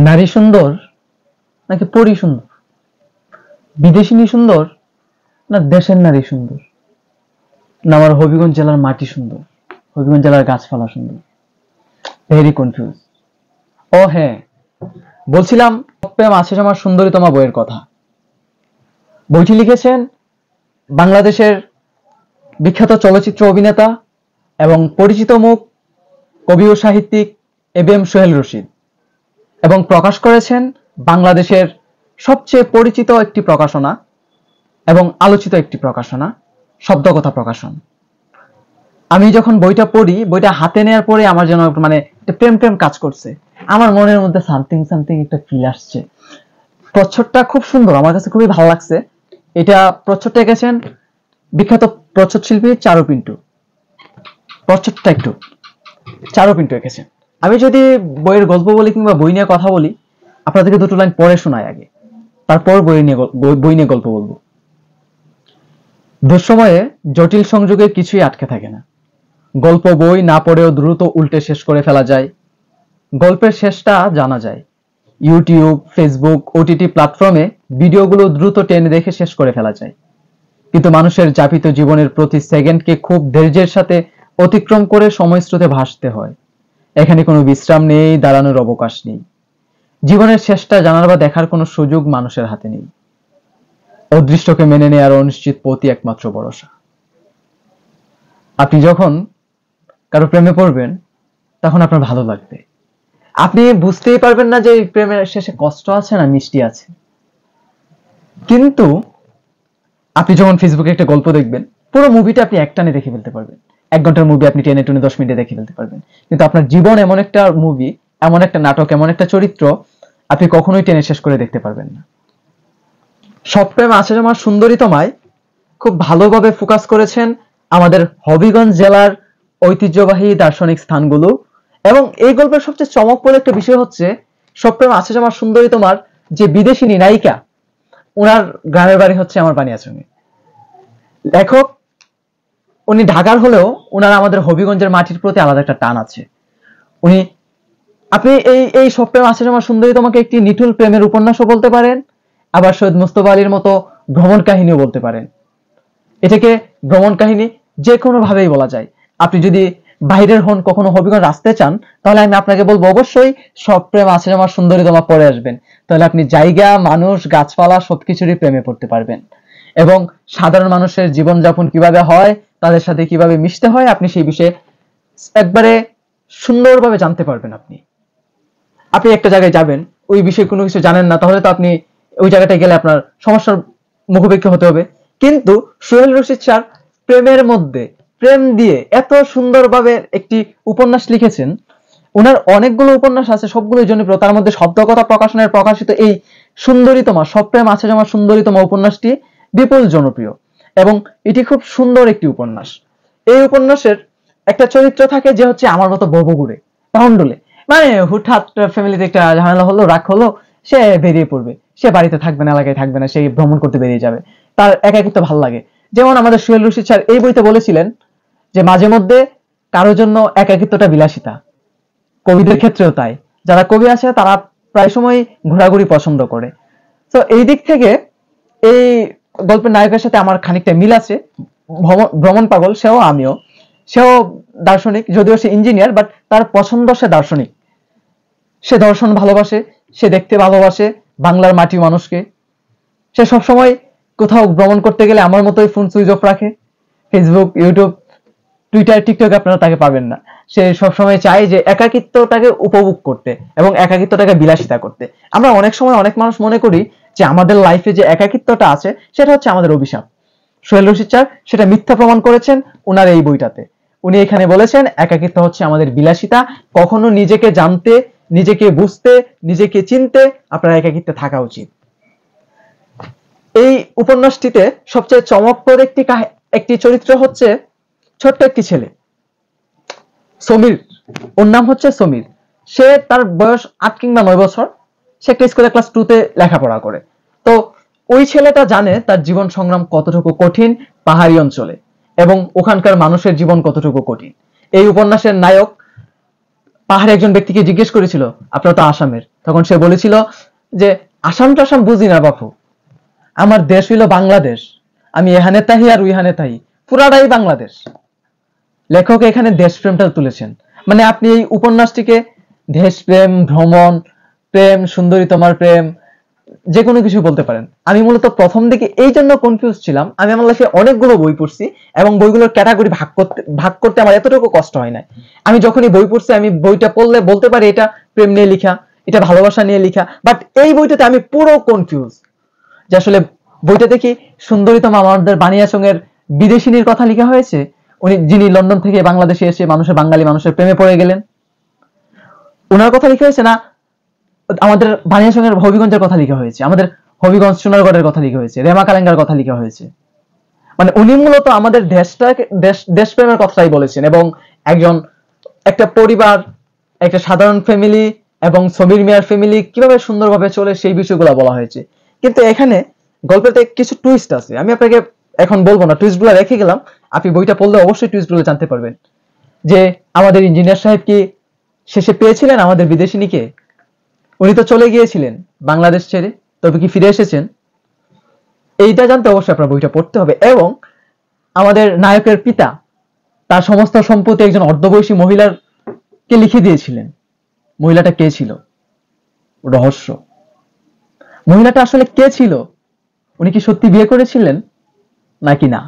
নারী সুন্দর নাকি পরী সুন্দর? বিদেশিনী সুন্দর না দেশের নারী সুন্দর? না আমার হবিগঞ্জ জেলার মাটি সুন্দর, হবিগঞ্জ জেলার গাছপালা সুন্দর? Very confuse. ও হ্যাঁ, বলছিলাম প্রেম আছে আমার সুন্দরীতমা বইয়ের কথা। বইটি লিখেছেন বাংলাদেশের বিখ্যাত চলচ্চিত্র অভিনেতা এবং পরিচিত মুখ কবি ও সাহিত্যিক এবিএম সোহেল রশিদ, এবং প্রকাশ করেছেন বাংলাদেশের সবচেয়ে পরিচিত একটি প্রকাশনা এবং আলোচিত একটি প্রকাশনা, শব্দকথা প্রকাশন। আমি যখন বইটা পড়ি, বইটা হাতে নেওয়ার পরে আমার যেন মানে একটা প্রেম প্রেম কাজ করছে, আমার মনের মধ্যে সামথিং সামথিং একটা ফিল আসছে। প্রচ্ছদটা খুব সুন্দর, আমার কাছে খুবই ভালো লাগছে। এটা প্রচ্ছদটা এঁকেছেন বিখ্যাত প্রচ্ছদ শিল্পী চারু পিন্টু। প্রচ্ছদটা একটু চারু পিন্টু এঁকেছেন। আমি যদি বইয়ের গল্প বলি কিংবা বই নিয়ে কথা বলি, আপনাদেরকে দুটো লাইন পড়ে শোনাই আগে, তারপর বই নিয়ে গল্প বলবো। দুঃসময়ে জটিল সংযোগে কিছুই আটকে থাকে না। গল্প বই না পড়েও দ্রুত উল্টে শেষ করে ফেলা যায়। গল্পের শেষটা জানা যায়। ইউটিউব, ফেসবুক, ওটিটি প্ল্যাটফর্মে ভিডিওগুলো দ্রুত টেনে দেখে শেষ করে ফেলা যায়। কিন্তু মানুষের যাপিত জীবনের প্রতি সেকেন্ডকে খুব ধৈর্যের সাথে অতিক্রম করে সময়স্রোতে ভাসতে হয়। এখানে কোনো বিশ্রাম নেই, দাঁড়ানোর অবকাশ নেই। জীবনের শেষটা জানার বা দেখার কোনো সুযোগ মানুষের হাতে নেই। অদৃষ্টকে মেনে নেয়ার অনিশ্চিত পথই একমাত্র ভরসা। আপনি যখন কারো প্রেমে পড়বেন, তখন আপনার ভালো লাগবে। আপনি বুঝতেই পারবেন না যে এই প্রেমের শেষে কষ্ট আছে না মিষ্টি আছে। কিন্তু আপনি যখন ফেসবুকে একটা গল্প দেখবেন, পুরো মুভিটা আপনি একটানে দেখে ফেলতে পারবেন। 1 ঘন্টার মুভি আপনি টেনে টুনে 10 মিনিটে দেখে ফেলতে পারবেন। কিন্তু আপনার জীবন এমন একটা মুভি, এমন একটা নাটক, এমন একটা চরিত্র, আপনি কখনোই টেনে শেষ করে দেখতে পারবেন না। সব প্রেম আছে আমার সুন্দরীতমায় খুব ভালোভাবে ফোকাস করেছেন আমাদের হবিগঞ্জ জেলার ঐতিহ্যবাহী দার্শনিক স্থানগুলো। এবং এই গল্পের সবচেয়ে চমকপ্রদ একটা বিষয় হচ্ছে, সব প্রেম আছে আমার সুন্দরীতমার যে বিদেশিনী নায়িকা, ওনার গ্রামের বাড়ি হচ্ছে আমার বানিয়াচংয়ে। লেখক উনি ঢাকার হলেও ওনার আমাদের হবিগঞ্জের মাটির প্রতি আলাদা একটা টান আছে। উনি আপনি এই সব প্রেম আছে আমার সুন্দরীতমাকে একটি নিঠুল প্রেমের উপন্যাসও বলতে পারেন, আবার সৈয়দ মুস্তফা আলীর মতো ভ্রমণ কাহিনীও বলতে পারেন। এটাকে ভ্রমণ কাহিনী যে কোনো ভাবেই বলা যায়। আপনি যদি বাইরের হন, কখনো হবিগঞ্জ আসতে চান, তাহলে আমি আপনাকে বলবো অবশ্যই সব প্রেম আছে আমার সুন্দরীতমা পড়ে আসবেন। তাহলে আপনি জায়গা, মানুষ, গাছপালা সবকিছুরই প্রেমে পড়তে পারবেন, এবং সাধারণ মানুষের জীবনযাপন কিভাবে হয়, তাদের সাথে কিভাবে মিশতে হয়, আপনি সেই বিষয়ে একবারে সুন্দরভাবে জানতে পারবেন। আপনি একটা জায়গায় যাবেন, ওই বিষয়ে কোনো কিছু জানেন না, তাহলে তো আপনি ওই জায়গাটায় গেলে আপনার সমস্যার মুখোমুখি হতে হবে। কিন্তু সোহেল রশিদ স্যার প্রেমের মধ্যে প্রেম দিয়ে এত সুন্দরভাবে একটি উপন্যাস লিখেছেন। ওনার অনেকগুলো উপন্যাস আছে, সবগুলোই জনপ্রিয়। তার মধ্যে শব্দকথা প্রকাশনের প্রকাশিত এই সুন্দরীতমা, সব প্রেম আছে আমার সুন্দরীতমা উপন্যাসটি বিপুল জনপ্রিয়, এবং এটি খুব সুন্দর একটি উপন্যাস। এই উপন্যাসের একটা চরিত্র থাকে যে হচ্ছে আমার মতো ববগুড়ে বাউন্ডুলে, মানে হুটহাট ফ্যামিলিতে একটা ঝামেলা হলো, রাগ হলো, সে বেরিয়ে পড়বে, সে বাড়িতে থাকবে না, এলাকায় থাকবে না, সে ভ্রমণ করতে বেরিয়ে যাবে, তার একাকিত্ব ভালো লাগে। যেমন আমাদের সোহেল রশিদ স্যার এই বইতে বলেছিলেন যে মাঝে মধ্যে কারোর জন্য একাকিত্বটা বিলাসিতা। কবিদের ক্ষেত্রেও তাই, যারা কবি আছে তারা প্রায় সময় ঘোরাঘুরি পছন্দ করে। তো এই দিক থেকে এই গল্পের নায়কের সাথে আমার খানিকটা মিল আছে। ভ্রমণ পাগল সেও, আমিও। সেও দার্শনিক, যদিও সে ইঞ্জিনিয়ার, বাট তার পছন্দ সে দার্শনিক। সে দর্শন ভালোবাসে, সে দেখতে ভালোবাসে বাংলার মাটি মানুষকে। সে সবসময় কোথাও ভ্রমণ করতে গেলে আমার মতোই ফোন সুইচ অফ রাখে। ফেসবুক, ইউটিউব, টুইটার, টিকটকে আপনারা তাকে পাবেন না। সে সবসময় চায় যে একাকিত্বটাকে উপভোগ করতে এবং একাকিত্বটাকে বিলাসিতা করতে। আমরা অনেক সময় অনেক মানুষ মনে করি যে আমাদের লাইফে যে একাকিত্বটা আছে সেটা হচ্ছে আমাদের অভিশাপ। সোহেল রশিদ স্যার সেটা মিথ্যা প্রমাণ করেছেন ওনার এই বইটাতে। উনি এখানে বলেছেন একাকিত্ব হচ্ছে আমাদের বিলাসিতা। কখনো নিজেকে জানতে, নিজেকে বুঝতে, নিজেকে চিনতে আপনার একাকিত্বে থাকা উচিত। এই উপন্যাসটিতে সবচেয়ে চমকপ্রদ একটি চরিত্র হচ্ছে ছোট্ট একটি ছেলে, সমীর। ওর নাম হচ্ছে সমীর। সে, তার বয়স 8 কিংবা 9 বছর। সে একটা স্কুলে ক্লাস 2 তে লেখাপড়া করে। তো ওই ছেলেটা জানে তার জীবন সংগ্রাম কতটুকু কঠিন পাহাড়ি অঞ্চলে, এবং ওখানকার মানুষের জীবন কতটুকু কঠিন। এই উপন্যাসের নায়ক পাহাড়ে একজন ব্যক্তিকে জিজ্ঞেস করেছিল আপনারা তো আসামের, তখন সে বলেছিল যে আসাম টাসাম বুঝি না বাপু, আমার দেশ হইল বাংলাদেশ, আমি এখানে তাহি আর ওইখানে তাহি, পুরাটাই বাংলাদেশ। লেখক এখানে দেশপ্রেমটা তুলেছেন। মানে আপনি এই উপন্যাসটিকে দেশপ্রেম, ভ্রমণ, প্রেম, সুন্দরী তোমার প্রেম, যে কোনো কিছু বলতে পারেন। আমি মূলত প্রথম দিকে এই জন্য কনফিউজ ছিলাম, আমি আমার লাইফে অনেকগুলো বই পড়ছি এবং বইগুলোর ক্যাটাগরি ভাগ করতে আমার এতটুকু কষ্ট হয় না। আমি যখনই বই পড়ছি, আমি বইটা পড়লে বলতে পারি এটা প্রেম নিয়ে লেখা, এটা ভালোবাসা নিয়ে লেখা, বাট এই বইটাতে আমি পুরো কনফিউজ যে আসলে বইটা দেখি সুন্দরীতম আমাদের বানিয়াচং-এর বিদেশিনীর কথা লেখা হয়েছে, উনি যিনি লন্ডন থেকে বাংলাদেশে এসে বাঙালি মানুষের প্রেমে পড়ে গেলেন, ওনার কথা লেখা হয়েছে, না আমাদের বানিয়াচং-এর হবিগঞ্জের কথা লেখা হয়েছে, আমাদের হবিগঞ্জ সোনারগড়ের কথা লেখা হয়েছে, রেমা কালেঙ্গার কথা লেখা হয়েছে। মানে উনি মূলত আমাদের দেশটাকে দেশপ্রেমের কথাই বলেছেন এবং একটা পরিবার, একটা সাধারণ ফ্যামিলি এবং সমীর মিয়ার ফ্যামিলি কিভাবে সুন্দরভাবে চলে সেই বিষয়গুলো বলা হয়েছে। কিন্তু এখানে গল্পেতে কিছু টুইস্ট আছে, আমি আপনাকে এখন বলবো না, টুইস্টগুলো রেখে গেলাম, আপনি বইটা পড়লে অবশ্যই টুইস্টগুলো জানতে পারবেন। যে আমাদের ইঞ্জিনিয়ার সাহেব কি শেষে পেয়েছিলেন আমাদের বিদেশিনীকে? উনি তো চলে গিয়েছিলেন বাংলাদেশ ছেড়ে, তবে কি ফিরে এসেছেন? এইটা জানতে অবশ্যই আপনার বইটা পড়তে হবে। এবং আমাদের নায়কের পিতা তার সমস্ত সম্পত্তি একজন অর্ধবয়সী মহিলার কে লিখে দিয়েছিলেন। মহিলাটা কে ছিল? রহস্য। মহিলাটা আসলে কে ছিল? উনি কি সত্যি বিয়ে করেছিলেন নাকি না?